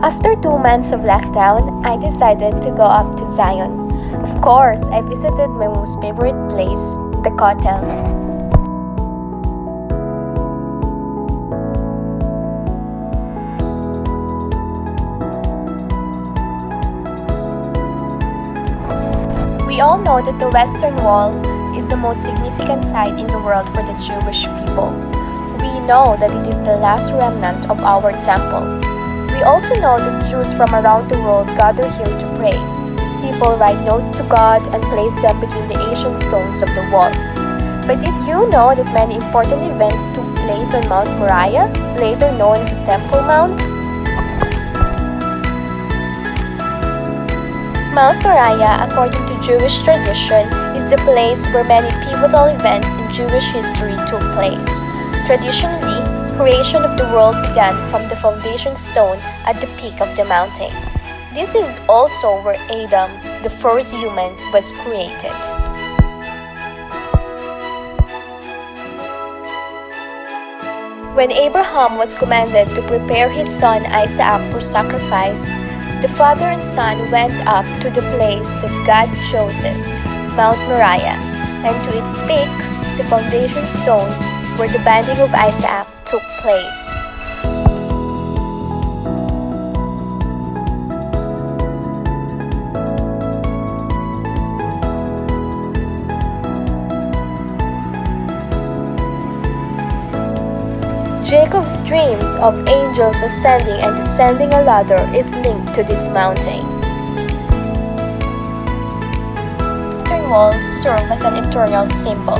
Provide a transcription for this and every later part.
After 2 months of lockdown, I decided to go up to Zion. Of course, I visited my most favorite place, the Kotel. We all know that the Western Wall is the most significant site in the world for the Jewish people. We know that it is the last remnant of our temple. We also know that Jews from around the world gather here to pray. People write notes to God and place them between the ancient stones of the wall. But did you know that many important events took place on Mount Moriah, later known as the Temple Mount? Mount Moriah, according to Jewish tradition, is the place where many pivotal events in Jewish history took place. Traditionally, creation of the world began from the foundation stone at the peak of the mountain. This is also where Adam, the first human, was created. When Abraham was commanded to prepare his son Isaac for sacrifice, the father and son went up to the place that God chooses, Mount Moriah, and to its peak, the foundation stone where the binding of Isaac took place. Jacob's dreams of angels ascending and descending a ladder is linked to this mountain. The Western Wall served as an eternal symbol.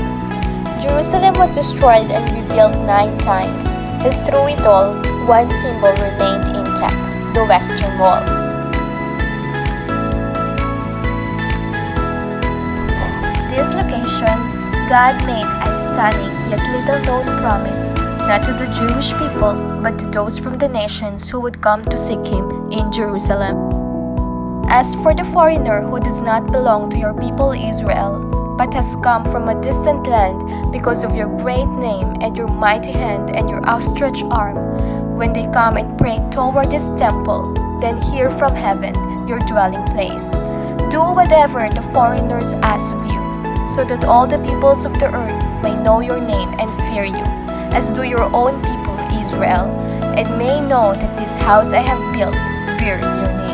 Jerusalem was destroyed and rebuilt 9 times, and through it all, one symbol remained intact, the Western Wall. This location, God made a stunning yet little-known promise, not to the Jewish people, but to those from the nations who would come to seek Him in Jerusalem. As for the foreigner who does not belong to your people Israel, but has come from a distant land because of your great name and your mighty hand and your outstretched arm, when they come and pray toward this temple, then hear from heaven, your dwelling place. Do whatever the foreigners ask of you, so that all the peoples of the earth may know your name and fear you, as do your own people Israel, and may know that this house I have built bears your name.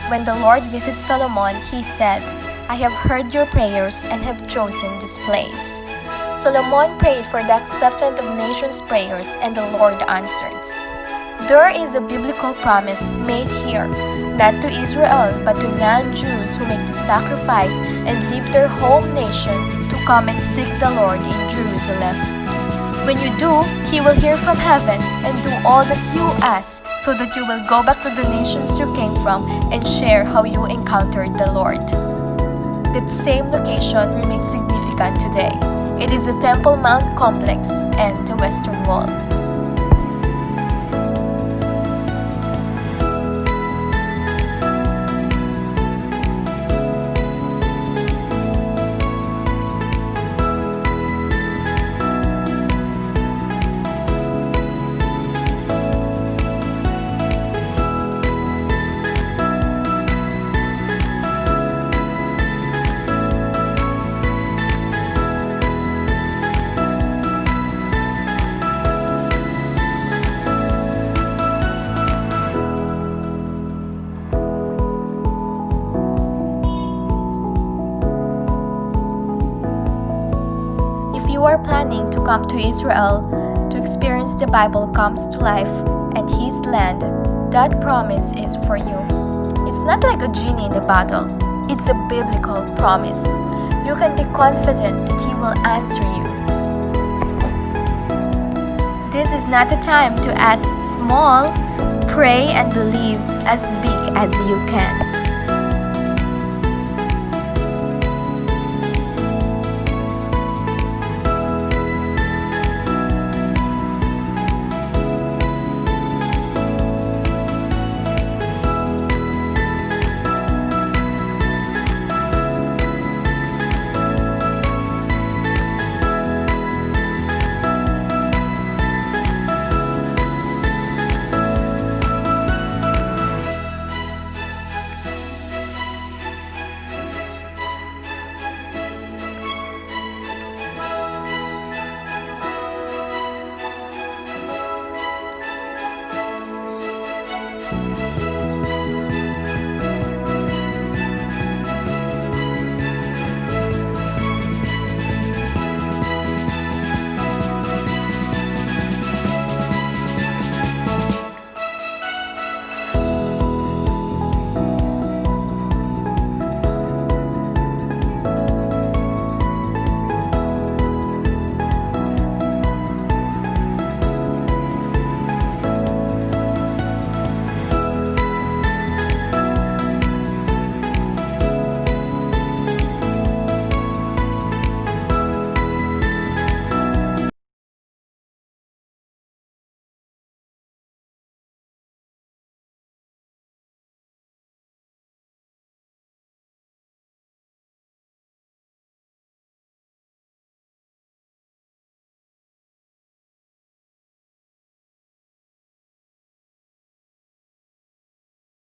When the Lord visited Solomon, he said, I have heard your prayers and have chosen this place. Solomon prayed for the acceptance of nations' prayers, and the Lord answered. There is a biblical promise made here, not to Israel, but to non-Jews who make the sacrifice and leave their home nation to come and seek the Lord in Jerusalem. When you do, He will hear from heaven and do all that you ask, so that you will go back to the nations you came from and share how you encountered the Lord. That same location remains significant today. It is the Temple Mount complex and the Western Wall. You are planning to come to Israel to experience the Bible comes to life and His land, that promise is for you. It's not like a genie in a bottle. It's a biblical promise. You can be confident that He will answer you. This is not the time to ask small. Pray and believe as big as you can.